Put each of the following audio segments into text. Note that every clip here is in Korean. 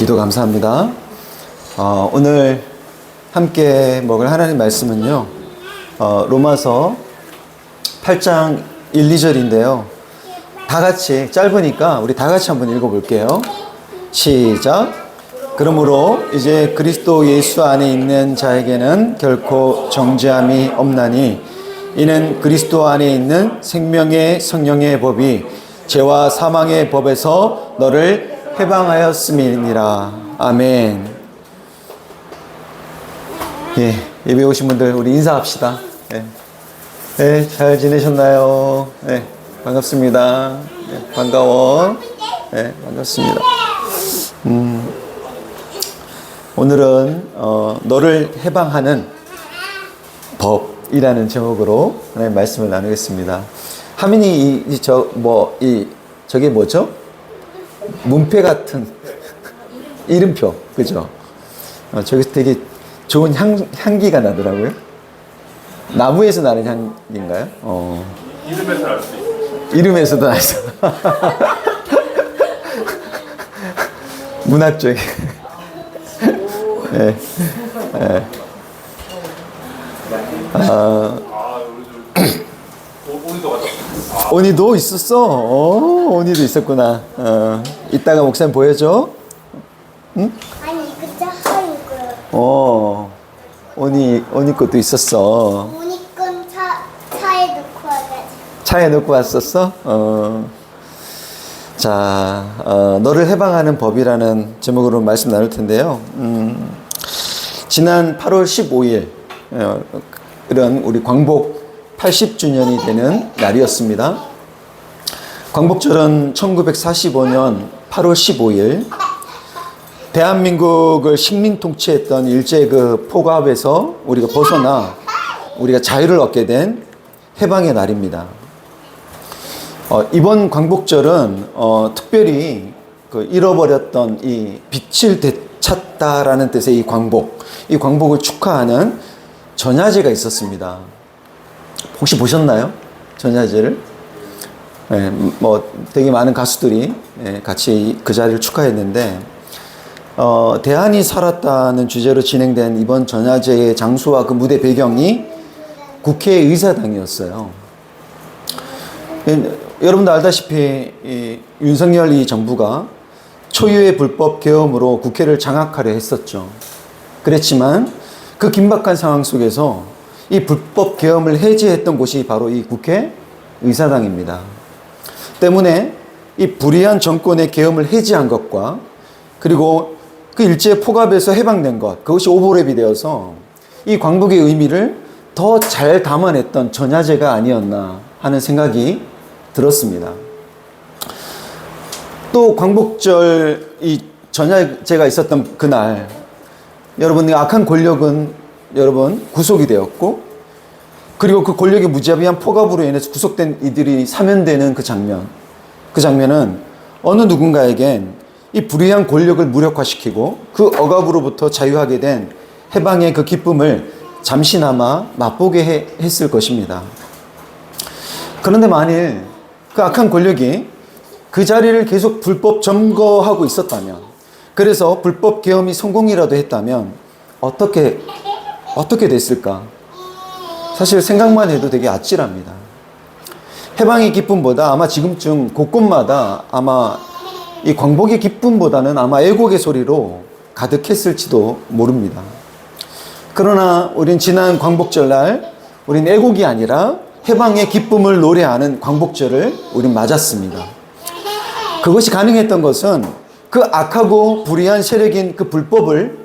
기도 감사합니다. 오늘 함께 먹을 하나님 말씀은요, 로마서 8장 1, 2절인데요. 다 같이, 짧으니까 우리 다 같이 한번 읽어볼게요. 시작. 그러므로 이제 그리스도 예수 안에 있는 자에게는 결코 정죄함이 없나니 이는 그리스도 안에 있는 생명의 성령의 법이 죄와 사망의 법에서 너를 해방하였음이니라. 아멘. 예, 예배 오신 분들 우리 인사합시다. 예, 잘 지내셨나요? 예, 반갑습니다. 예, 반가워. 예, 반갑습니다. 오늘은 너를 해방하는 법이라는 제목으로 하나님 말씀을 나누겠습니다. 하민이 저게 뭐죠? 문패 같은 이름표, 그죠? 저기서 되게 좋은 향기가 나더라고요. 나무에서 나는 향기인가요? 이름에서 알 수 있어요. 이름에서도 알 수. 문학적인. 네. 네. 오늘도 왔다. 오니도 있었어? 오니도 있었구나. 이따가 목사님 보여줘. 응? 아니 이거 하인 거요. 오니 것도 있었어. 오니건 차에 넣고 와가지고. 차에 넣고 왔었어? 자, 너를 해방하는 법이라는 제목으로 말씀 나눌 텐데요. 지난 8월 15일, 이런 우리 광복 80주년이 되는 날이었습니다. 광복절은 1945년 8월 15일, 대한민국을 식민 통치했던 일제 그 폭압에서 우리가 벗어나 우리가 자유를 얻게 된 해방의 날입니다. 이번 광복절은 특별히 그 잃어버렸던 이 빛을 되찾다라는 뜻의 이 광복을 축하하는 전야제가 있었습니다. 혹시 보셨나요? 전야제를? 네, 되게 많은 가수들이 같이 그 자리를 축하했는데, 대한이 살았다는 주제로 진행된 이번 전야제의 장소와 그 무대 배경이 국회의사당이었어요. 여러분도 알다시피 윤석열 이 정부가 초유의 불법 계엄으로 국회를 장악하려 했었죠. 그랬지만 그 긴박한 상황 속에서 이 불법 계엄을 해제했던 곳이 바로 이 국회의사당입니다. 때문에 이 불의한 정권의 계엄을 해제한 것과 그리고 그 일제 폭압에서 해방된 것, 그것이 오버랩이 되어서 이 광복의 의미를 더 잘 담아냈던 전야제가 아니었나 하는 생각이 들었습니다. 또 광복절 이 전야제가 있었던 그날, 여러분, 악한 권력은 여러분 구속이 되었고, 그리고 그 권력의 무자비한 폭압으로 인해서 구속된 이들이 사면되는 그 장면은 어느 누군가에겐 이 불의한 권력을 무력화시키고 그 억압으로부터 자유하게 된 해방의 그 기쁨을 잠시나마 맛보게 했을 것입니다. 그런데 만일 그 악한 권력이 그 자리를 계속 불법 점거하고 있었다면, 그래서 불법 계엄이 성공이라도 했다면 어떻게 됐을까? 사실 생각만 해도 되게 아찔합니다. 해방의 기쁨보다 아마 지금쯤 곳곳마다 아마 이 광복의 기쁨보다는 아마 애국의 소리로 가득했을지도 모릅니다. 그러나 우린 지난 광복절날 우린 애국이 아니라 해방의 기쁨을 노래하는 광복절을 우린 맞았습니다. 그것이 가능했던 것은 그 악하고 불의한 세력인 그 불법을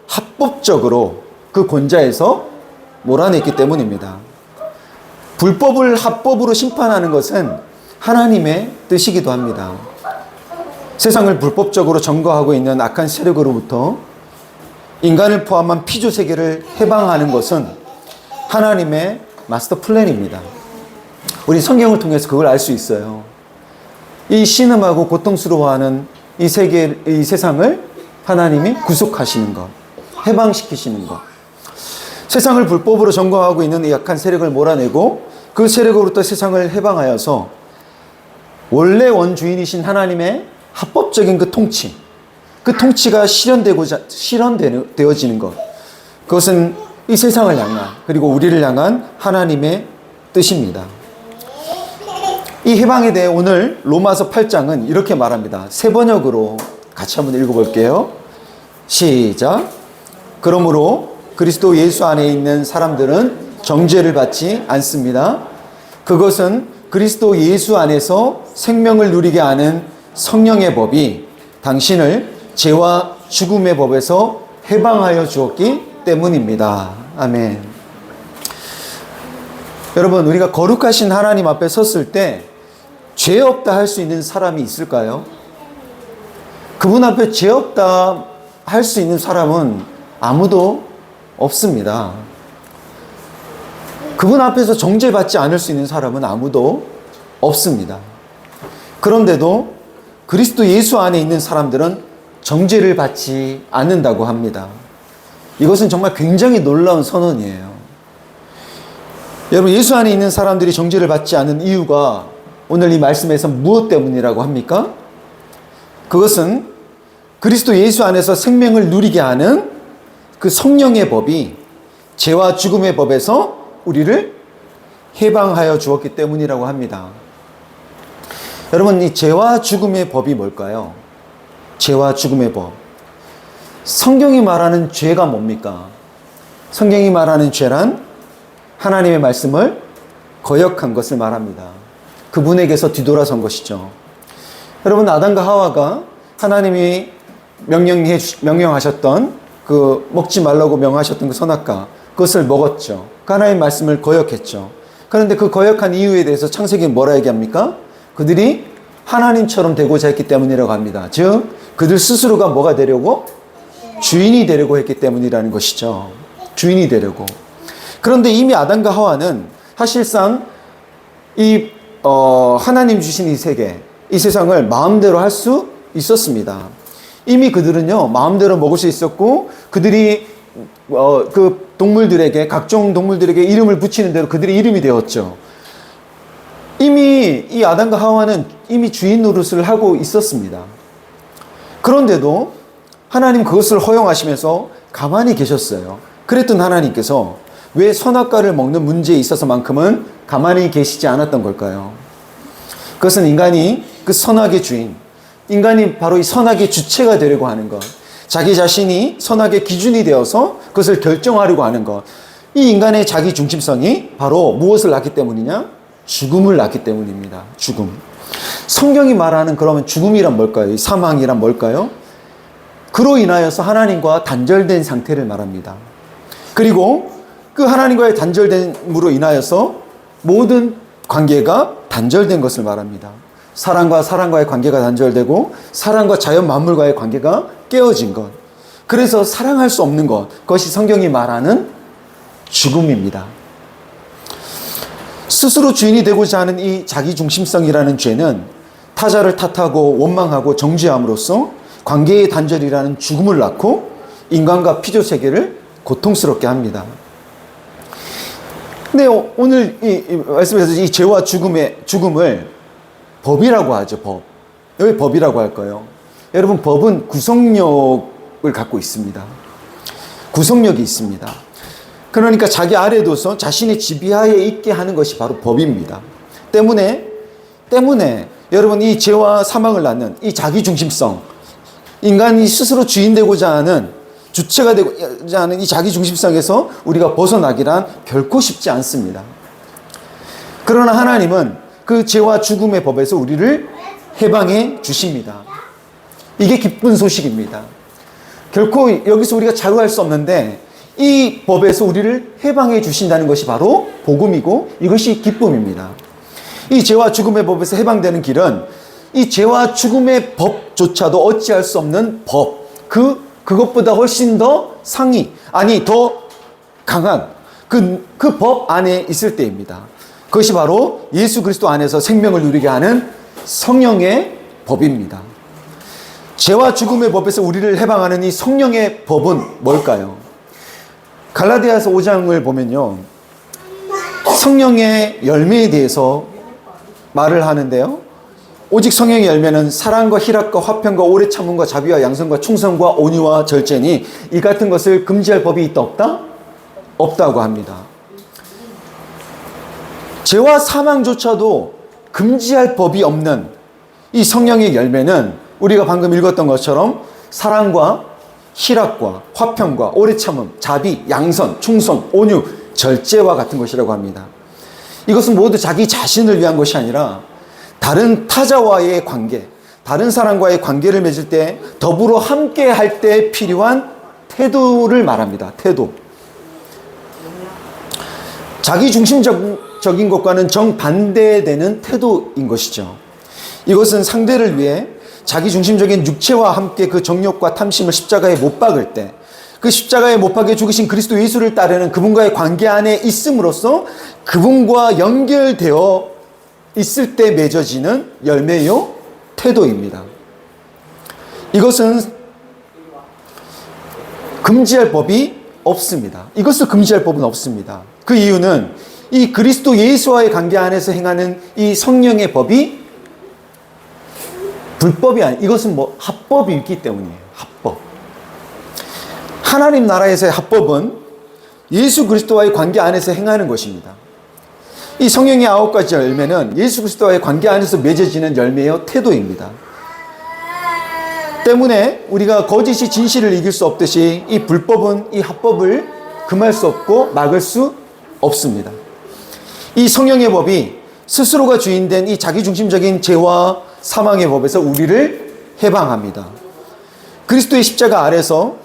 합법적으로 그 권좌에서 몰아냈기 때문입니다. 불법을 합법으로 심판하는 것은 하나님의 뜻이기도 합니다. 세상을 불법적으로 점거하고 있는 악한 세력으로부터 인간을 포함한 피조 세계를 해방하는 것은 하나님의 마스터 플랜입니다. 우리 성경을 통해서 그걸 알 수 있어요. 이 신음하고 고통스러워하는 이 세상을 하나님이 구속하시는 것, 해방시키시는 것. 세상을 불법으로 점거하고 있는 이 약한 세력을 몰아내고 그 세력으로부터 세상을 해방하여서 원래 원주인이신 하나님의 합법적인 그 통치, 그 통치가 실현되어지는 것. 그것은 이 세상을 향한 그리고 우리를 향한 하나님의 뜻입니다. 이 해방에 대해 오늘 로마서 8장은 이렇게 말합니다. 세 번역으로 같이 한번 읽어볼게요. 시작. 그러므로 그리스도 예수 안에 있는 사람들은 정죄를 받지 않습니다. 그것은 그리스도 예수 안에서 생명을 누리게 하는 성령의 법이 당신을 죄와 죽음의 법에서 해방하여 주었기 때문입니다. 아멘. 여러분, 우리가 거룩하신 하나님 앞에 섰을 때 죄 없다 할 수 있는 사람이 있을까요? 그분 앞에 죄 없다 할 수 있는 사람은 아무도 없습니다. 그분 앞에서 정죄받지 않을 수 있는 사람은 아무도 없습니다. 그런데도 그리스도 예수 안에 있는 사람들은 정죄를 받지 않는다고 합니다. 이것은 정말 굉장히 놀라운 선언이에요. 여러분, 예수 안에 있는 사람들이 정죄를 받지 않는 이유가 오늘 이 말씀에서 무엇 때문이라고 합니까? 그것은 그리스도 예수 안에서 생명을 누리게 하는 그 성령의 법이 죄와 죽음의 법에서 우리를 해방하여 주었기 때문이라고 합니다. 여러분, 이 죄와 죽음의 법이 뭘까요? 죄와 죽음의 법. 성경이 말하는 죄가 뭡니까? 성경이 말하는 죄란 하나님의 말씀을 거역한 것을 말합니다. 그분에게서 뒤돌아선 것이죠. 여러분, 아담과 하와가 하나님이 명령하셨던 그 먹지 말라고 명하셨던 그 선악과, 그것을 먹었죠. 하나님의 말씀을 거역했죠. 그런데 그 거역한 이유에 대해서 창세기는 뭐라 얘기합니까? 그들이 하나님처럼 되고자 했기 때문이라고 합니다. 즉 그들 스스로가 뭐가 되려고? 주인이 되려고 했기 때문이라는 것이죠. 주인이 되려고. 그런데 이미 아담과 하와는 사실상 하나님 주신 이 세계, 이 세상을 마음대로 할 수 있었습니다. 이미 그들은요, 마음대로 먹을 수 있었고, 그들이 그 동물들에게, 각종 동물들에게 이름을 붙이는 대로 그들의 이름이 되었죠. 이미 이 아담과 하와는 이미 주인 노릇을 하고 있었습니다. 그런데도 하나님 그것을 허용하시면서 가만히 계셨어요. 그랬던 하나님께서 왜 선악과를 먹는 문제에 있어서만큼은 가만히 계시지 않았던 걸까요? 그것은 인간이 그 선악의 주인, 인간이 바로 이 선악의 주체가 되려고 하는 것, 자기 자신이 선악의 기준이 되어서 그것을 결정하려고 하는 것, 이 인간의 자기 중심성이 바로 무엇을 낳기 때문이냐? 죽음을 낳기 때문입니다. 죽음. 성경이 말하는 그러면 죽음이란 뭘까요? 이 사망이란 뭘까요? 그로 인하여서 하나님과 단절된 상태를 말합니다. 그리고 그 하나님과의 단절됨으로 인하여서 모든 관계가 단절된 것을 말합니다. 사람과 사람과의 관계가 단절되고 사람과 자연 만물과의 관계가 깨어진 것. 그래서 사랑할 수 없는 것. 그것이 성경이 말하는 죽음입니다. 스스로 주인이 되고자 하는 이 자기중심성이라는 죄는 타자를 탓하고 원망하고 정죄함으로써 관계의 단절이라는 죽음을 낳고 인간과 피조세계를 고통스럽게 합니다. 근데 오늘 이 말씀에서 이 죄와 죽음을 법이라고 하죠. 법. 왜 법이라고 할까요? 여러분, 법은 구속력을 갖고 있습니다. 구속력이 있습니다. 그러니까 자기 아래 둬서 자신의 지배하에 있게 하는 것이 바로 법입니다. 때문에 여러분, 이 죄와 사망을 낳는 이 자기중심성, 인간이 스스로 주인 되고자 하는, 주체가 되고자 하는 이 자기중심성에서 우리가 벗어나기란 결코 쉽지 않습니다. 그러나 하나님은 그 죄와 죽음의 법에서 우리를 해방해 주십니다. 이게 기쁜 소식입니다. 결코 여기서 우리가 자유할 수 없는데 이 법에서 우리를 해방해 주신다는 것이 바로 복음이고 이것이 기쁨입니다. 이 죄와 죽음의 법에서 해방되는 길은 이 죄와 죽음의 법조차도 어찌할 수 없는 법, 그것보다 훨씬 더 더 강한 그 법 안에 있을 때입니다. 그것이 바로 예수 그리스도 안에서 생명을 누리게 하는 성령의 법입니다. 죄와 죽음의 법에서 우리를 해방하는 이 성령의 법은 뭘까요? 갈라디아서 5장을 보면요, 성령의 열매에 대해서 말을 하는데요, 오직 성령의 열매는 사랑과 희락과 화평과 오래 참음과 자비와 양선과 충성과 온유와 절제니 이 같은 것을 금지할 법이 있다 없다? 없다고 합니다. 죄와 사망조차도 금지할 법이 없는 이 성령의 열매는 우리가 방금 읽었던 것처럼 사랑과 희락과 화평과 오래 참음, 자비, 양선, 충성, 온유, 절제와 같은 것이라고 합니다. 이것은 모두 자기 자신을 위한 것이 아니라 다른 타자와의 관계, 다른 사람과의 관계를 맺을 때 더불어 함께 할 때 필요한 태도를 말합니다. 태도. 자기중심적인 것과는 정반대되는 태도인 것이죠. 이것은 상대를 위해 자기중심적인 육체와 함께 그 정욕과 탐심을 십자가에 못 박을 때, 그 십자가에 못 박여 죽으신 그리스도 예수를 따르는 그분과의 관계 안에 있음으로써 그분과 연결되어 있을 때 맺어지는 열매요 태도입니다. 이것은 금지할 법이 없습니다. 이것을 금지할 법은 없습니다. 그 이유는 이 그리스도 예수와의 관계 안에서 행하는 이 성령의 법이 불법이 아니, 이것은 합법이 있기 때문이에요. 합법. 하나님 나라에서의 합법은 예수 그리스도와의 관계 안에서 행하는 것입니다. 이 성령의 9가지 열매는 예수 그리스도와의 관계 안에서 맺어지는 열매의 태도입니다. 때문에 우리가 거짓이 진실을 이길 수 없듯이 이 불법은 이 합법을 금할 수 없고 막을 수 없습니다. 이 성령의 법이 스스로가 주인된 이 자기중심적인 죄와 사망의 법에서 우리를 해방합니다. 그리스도의 십자가 아래서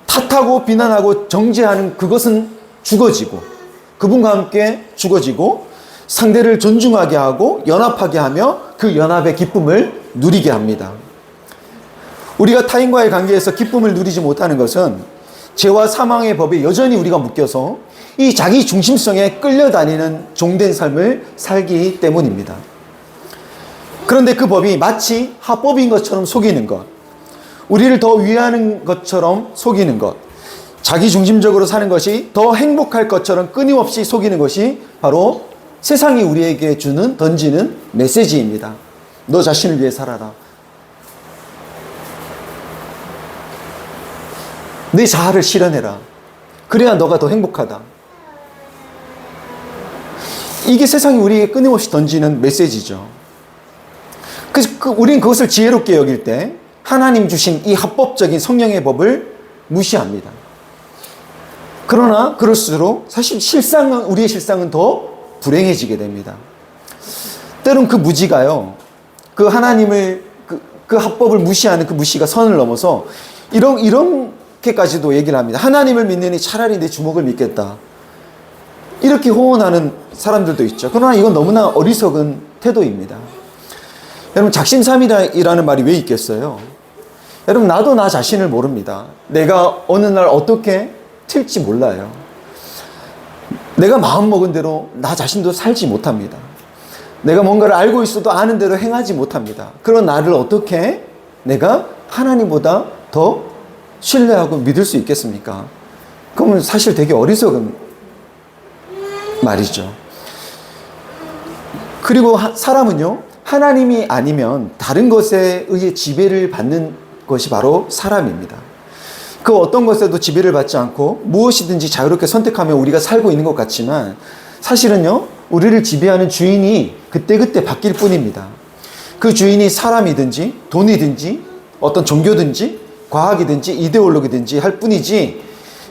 탓하고 비난하고 정죄하는 그것은 죽어지고 그분과 함께 죽어지고 상대를 존중하게 하고 연합하게 하며 그 연합의 기쁨을 누리게 합니다. 우리가 타인과의 관계에서 기쁨을 누리지 못하는 것은 죄와 사망의 법에 여전히 우리가 묶여서 이 자기 중심성에 끌려다니는 종된 삶을 살기 때문입니다. 그런데 그 법이 마치 합법인 것처럼 속이는 것, 우리를 더 위하는 것처럼 속이는 것, 자기 중심적으로 사는 것이 더 행복할 것처럼 끊임없이 속이는 것이 바로 세상이 우리에게 던지는 메시지입니다. 너 자신을 위해 살아라. 내 자아를 실현해라. 그래야 너가 더 행복하다. 이게 세상이 우리에게 끊임없이 던지는 메시지죠. 그래서 우리는 그것을 지혜롭게 여길 때 하나님 주신 이 합법적인 성령의 법을 무시합니다. 그러나 그럴수록 사실 우리의 실상은 더 불행해지게 됩니다. 때론 그 무지가요, 그 하나님을, 그 합법을 무시하는 그 무시가 선을 넘어서 이렇게까지도 얘기를 합니다. 하나님을 믿느니 차라리 내 주먹을 믿겠다. 이렇게 호언하는 사람들도 있죠. 그러나 이건 너무나 어리석은 태도입니다. 여러분, 작심삼일이라는 말이 왜 있겠어요? 여러분, 나도 나 자신을 모릅니다. 내가 어느 날 어떻게 튈지 몰라요. 내가 마음먹은 대로 나 자신도 살지 못합니다. 내가 뭔가를 알고 있어도 아는 대로 행하지 못합니다. 그런 나를 어떻게 내가 하나님보다 더 신뢰하고 믿을 수 있겠습니까? 그러면 사실 되게 어리석은 말이죠. 그리고 사람은요, 하나님이 아니면 다른 것에 의해 지배를 받는 것이 바로 사람입니다. 그 어떤 것에도 지배를 받지 않고 무엇이든지 자유롭게 선택하며 우리가 살고 있는 것 같지만 사실은요, 우리를 지배하는 주인이 그때그때 바뀔 뿐입니다. 그 주인이 사람이든지 돈이든지 어떤 종교든지 과학이든지 이데올로기든지 할 뿐이지,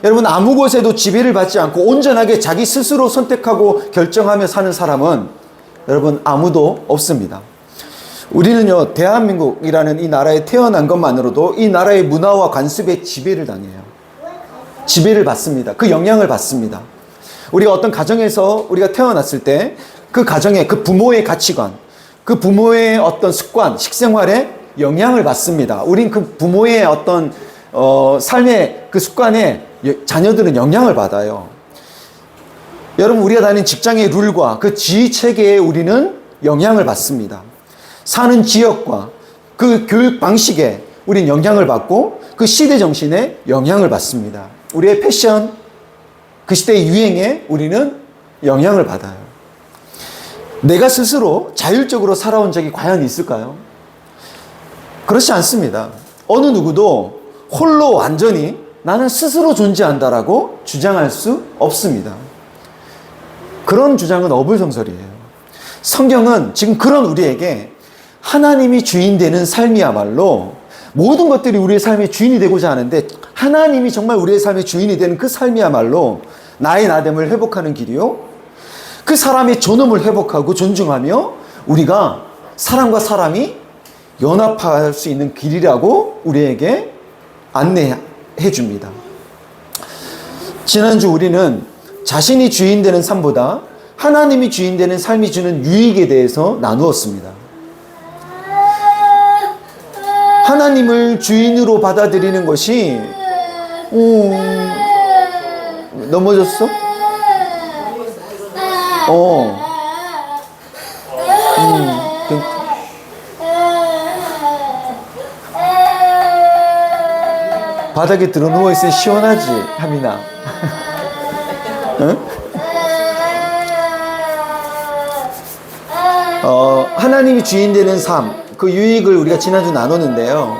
여러분, 아무 것에도 지배를 받지 않고 온전하게 자기 스스로 선택하고 결정하며 사는 사람은 여러분 아무도 없습니다. 우리는요, 대한민국이라는 이 나라에 태어난 것만으로도 이 나라의 문화와 관습에 지배를 당해요. 지배를 받습니다. 그 영향을 받습니다. 우리가 어떤 가정에서 우리가 태어났을 때 그 가정의 그 부모의 가치관, 그 부모의 어떤 습관, 식생활에 영향을 받습니다. 우린 그 부모의 어떤 삶의 그 습관에 자녀들은 영향을 받아요. 여러분, 우리가 다니는 직장의 룰과 그 지휘 체계에 우리는 영향을 받습니다. 사는 지역과 그 교육 방식에 우리는 영향을 받고 그 시대 정신에 영향을 받습니다. 우리의 패션, 그 시대의 유행에 우리는 영향을 받아요. 내가 스스로 자율적으로 살아온 적이 과연 있을까요? 그렇지 않습니다. 어느 누구도 홀로 완전히 나는 스스로 존재한다라고 주장할 수 없습니다. 그런 주장은 어불성설이에요. 성경은 지금 그런 우리에게 하나님이 주인 되는 삶이야말로 모든 것들이 우리의 삶의 주인이 되고자 하는데 하나님이 정말 우리의 삶의 주인이 되는 그 삶이야말로 나의 나됨을 회복하는 길이요. 그 사람의 존엄을 회복하고 존중하며 우리가 사람과 사람이 연합할 수 있는 길이라고 우리에게 안내해 줍니다. 지난주 우리는 자신이 주인 되는 삶보다 하나님이 주인 되는 삶이 주는 유익에 대해서 나누었습니다. 하나님을 주인으로 받아들이는 것이 넘어졌어? 바닥에 들어 누워있으니 시원하지, 하민아? 응? 하나님이 주인 되는 삶, 그 유익을 우리가 지난주 나눴는데요.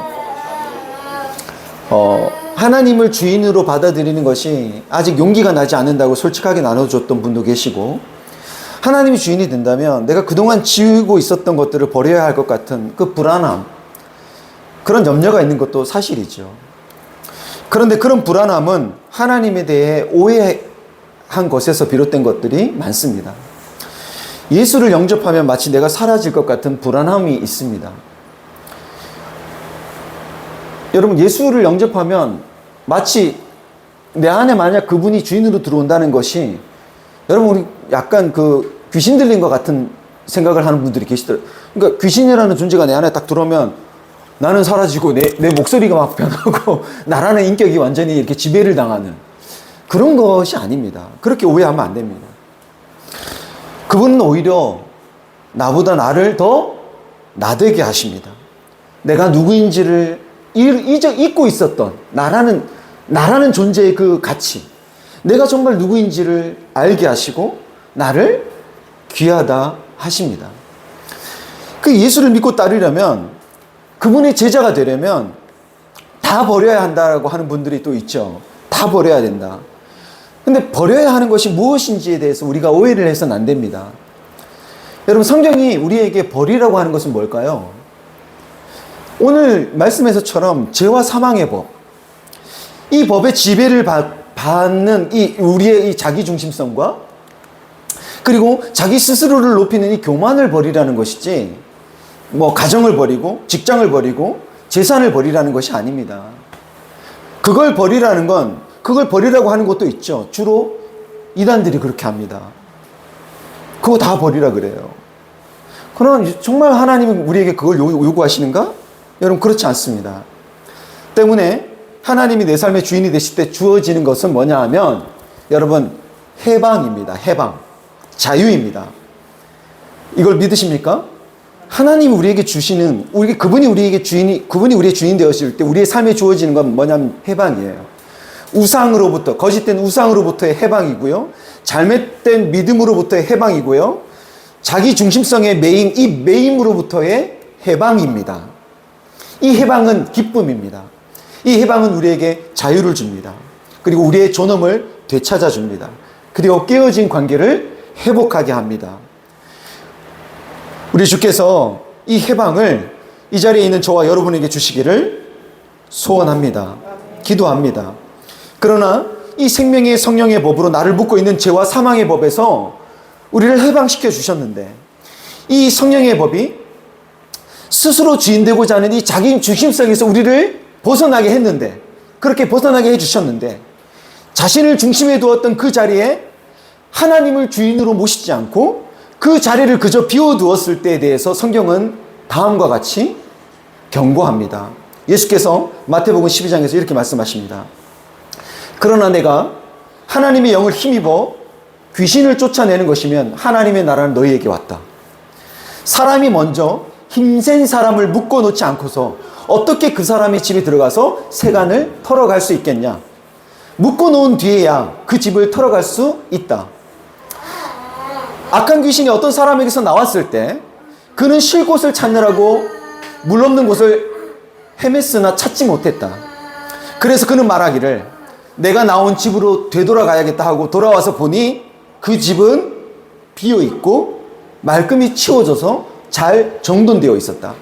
하나님을 주인으로 받아들이는 것이 아직 용기가 나지 않는다고 솔직하게 나눠줬던 분도 계시고, 하나님이 주인이 된다면 내가 그동안 지우고 있었던 것들을 버려야 할 것 같은 그 불안함, 그런 염려가 있는 것도 사실이죠. 그런데 그런 불안함은 하나님에 대해 오해한 것에서 비롯된 것들이 많습니다. 예수를 영접하면 마치 내가 사라질 것 같은 불안함이 있습니다. 여러분, 예수를 영접하면 마치 내 안에 만약 그분이 주인으로 들어온다는 것이, 여러분, 우리 약간 그 귀신 들린 것 같은 생각을 하는 분들이 계시더라고요. 그러니까 귀신이라는 존재가 내 안에 딱 들어오면 나는 사라지고 내 목소리가 막 변하고 나라는 인격이 완전히 이렇게 지배를 당하는 그런 것이 아닙니다. 그렇게 오해하면 안 됩니다. 그분은 오히려 나보다 나를 더 나되게 하십니다. 내가 누구인지를 잊고 있었던 나라는 존재의 그 가치, 내가 정말 누구인지를 알게 하시고 나를 귀하다 하십니다. 그 예수를 믿고 따르려면, 그분의 제자가 되려면 다 버려야 한다고 하는 분들이 또 있죠. 다 버려야 된다. 근데 버려야 하는 것이 무엇인지에 대해서 우리가 오해를 해서는 안 됩니다. 여러분, 성경이 우리에게 버리라고 하는 것은 뭘까요? 오늘 말씀에서처럼 죄와 사망의 법, 이 법의 지배를 받는 우리의 이 자기중심성과 그리고 자기 스스로를 높이는 이 교만을 버리라는 것이지, 가정을 버리고 직장을 버리고 재산을 버리라는 것이 아닙니다. 그걸 버리라고 하는 것도 있죠. 주로 이단들이 그렇게 합니다. 그거 다 버리라 그래요. 그러나 정말 하나님이 우리에게 그걸 요구하시는가? 여러분, 그렇지 않습니다. 때문에 하나님이 내 삶의 주인이 되실 때 주어지는 것은 뭐냐 하면, 여러분, 해방입니다. 해방. 자유입니다. 이걸 믿으십니까? 하나님이 우리에게 주시는, 그분이 우리의 주인 되었을 때 우리의 삶에 주어지는 건 뭐냐면 해방이에요. 우상으로부터, 거짓된 우상으로부터의 해방이고요. 잘못된 믿음으로부터의 해방이고요. 자기 중심성의 이 매임으로부터의 해방입니다. 이 해방은 기쁨입니다. 이 해방은 우리에게 자유를 줍니다. 그리고 우리의 존엄을 되찾아 줍니다. 그리고 깨어진 관계를 회복하게 합니다. 우리 주께서 이 해방을 이 자리에 있는 저와 여러분에게 주시기를 소원합니다. 기도합니다. 그러나 이 생명의 성령의 법으로 나를 묶고 있는 죄와 사망의 법에서 우리를 해방시켜 주셨는데, 이 성령의 법이 스스로 주인되고자 하는 이 자기 중심성에서 우리를 벗어나게 했는데, 그렇게 벗어나게 해주셨는데, 자신을 중심에 두었던 그 자리에 하나님을 주인으로 모시지 않고 그 자리를 그저 비워두었을 때에 대해서 성경은 다음과 같이 경고합니다. 예수께서 마태복음 12장에서 이렇게 말씀하십니다. 그러나 내가 하나님의 영을 힘입어 귀신을 쫓아내는 것이면 하나님의 나라는 너희에게 왔다. 사람이 먼저 힘센 사람을 묶어놓지 않고서 어떻게 그 사람의 집에 들어가서 세간을 털어갈 수 있겠냐? 묶어놓은 뒤에야 그 집을 털어갈 수 있다. 악한 귀신이 어떤 사람에게서 나왔을 때 그는 쉴 곳을 찾느라고 물 없는 곳을 헤맸으나 찾지 못했다. 그래서 그는 말하기를 내가 나온 집으로 되돌아가야겠다 하고 돌아와서 보니 그 집은 비어있고 말끔히 치워져서 잘 정돈되어 있었다.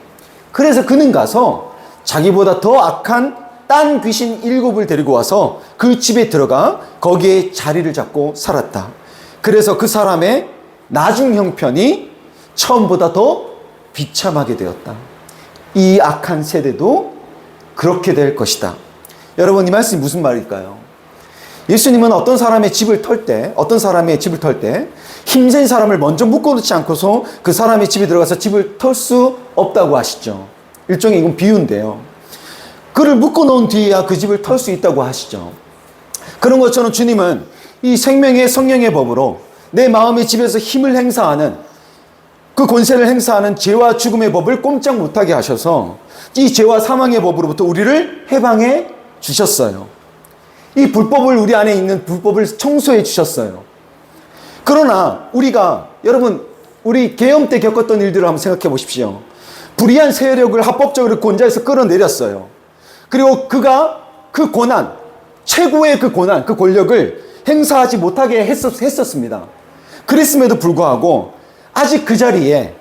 그래서 그는 가서 자기보다 더 악한 딴 귀신 7을 데리고 와서 그 집에 들어가 거기에 자리를 잡고 살았다. 그래서 그 사람의 나중 형편이 처음보다 더 비참하게 되었다. 이 악한 세대도 그렇게 될 것이다. 여러분, 이 말씀이 무슨 말일까요? 예수님은 어떤 사람의 집을 털 때 힘센 사람을 먼저 묶어놓지 않고서 그 사람의 집에 들어가서 집을 털 수 없다고 하시죠. 일종의 이건 비유인데요. 그를 묶어놓은 뒤에야 그 집을 털 수 있다고 하시죠. 그런 것처럼 주님은 이 생명의 성령의 법으로 내 마음의 집에서 힘을 행사하는, 그 권세를 행사하는 죄와 죽음의 법을 꼼짝 못하게 하셔서 이 죄와 사망의 법으로부터 우리를 해방해 주셨어요. 이 불법을, 우리 안에 있는 불법을 청소해 주셨어요. 그러나 우리가, 여러분, 우리 계엄 때 겪었던 일들을 한번 생각해 보십시오. 불의한 세력을 합법적으로 권좌에서 끌어내렸어요. 그리고 그가 그 권한, 최고의 그 권한, 그 권력을 행사하지 못하게 했었습니다. 그랬음에도 불구하고 아직 그 자리에,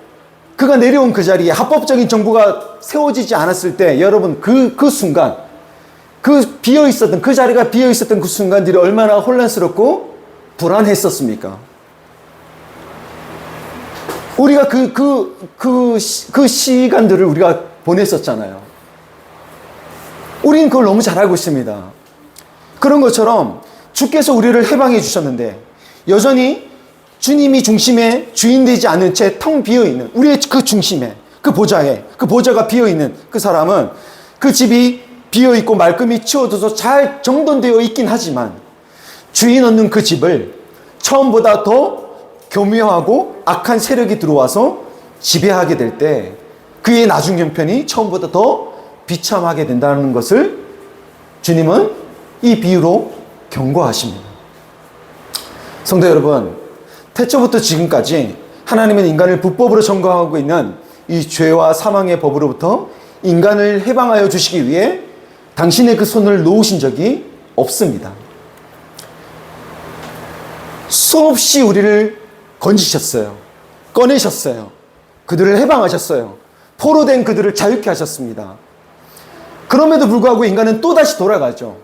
그가 내려온 그 자리에 합법적인 정부가 세워지지 않았을 때, 여러분, 그 순간, 그 비어있었던, 그 자리가 비어있었던 그 순간들이 얼마나 혼란스럽고 불안했었습니까? 우리가 그 시간들을 우리가 보냈었잖아요. 우리는 그걸 너무 잘 알고 있습니다. 그런 것처럼 주께서 우리를 해방해 주셨는데 여전히 주님이 중심에 주인되지 않은 채 텅 비어있는, 우리의 그 중심에, 그 보좌에, 그 보좌가 비어있는 그 사람은 그 집이 비어있고 말끔히 치워져서 잘 정돈되어 있긴 하지만 주인 없는 그 집을 처음보다 더 교묘하고 악한 세력이 들어와서 지배하게 될 때 그의 나중 형편이 처음보다 더 비참하게 된다는 것을 주님은 이 비유로 경고하십니다. 성도 여러분, 태초부터 지금까지 하나님은 인간을 불법으로 점거하고 있는 이 죄와 사망의 법으로부터 인간을 해방하여 주시기 위해 당신의 그 손을 놓으신 적이 없습니다. 수없이 우리를 건지셨어요. 꺼내셨어요. 그들을 해방하셨어요. 포로된 그들을 자유케 하셨습니다. 그럼에도 불구하고 인간은 또다시 돌아가죠.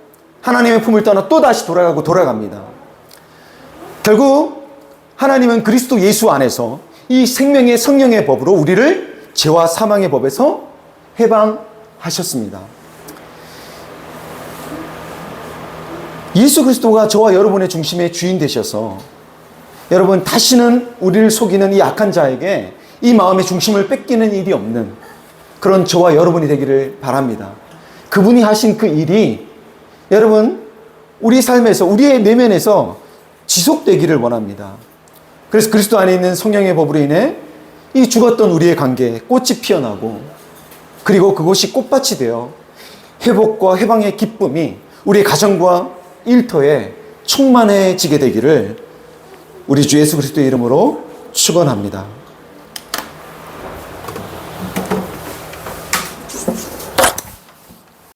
하나님의 품을 떠나 또다시 돌아가고 돌아갑니다. 결국 하나님은 그리스도 예수 안에서 이 생명의 성령의 법으로 우리를 죄와 사망의 법에서 해방하셨습니다. 예수 그리스도가 저와 여러분의 중심의 주인 되셔서 여러분, 다시는 우리를 속이는 이 악한 자에게 이 마음의 중심을 뺏기는 일이 없는 그런 저와 여러분이 되기를 바랍니다. 그분이 하신 그 일이 여러분, 우리 삶에서, 우리의 내면에서 지속되기를 원합니다. 그래서 그리스도 안에 있는 성령의 법으로 인해 이 죽었던 우리의 관계에 꽃이 피어나고, 그리고 그것이 꽃밭이 되어 회복과 해방의 기쁨이 우리의 가정과 일터에 충만해지게 되기를 우리 주 예수 그리스도의 이름으로 축원합니다.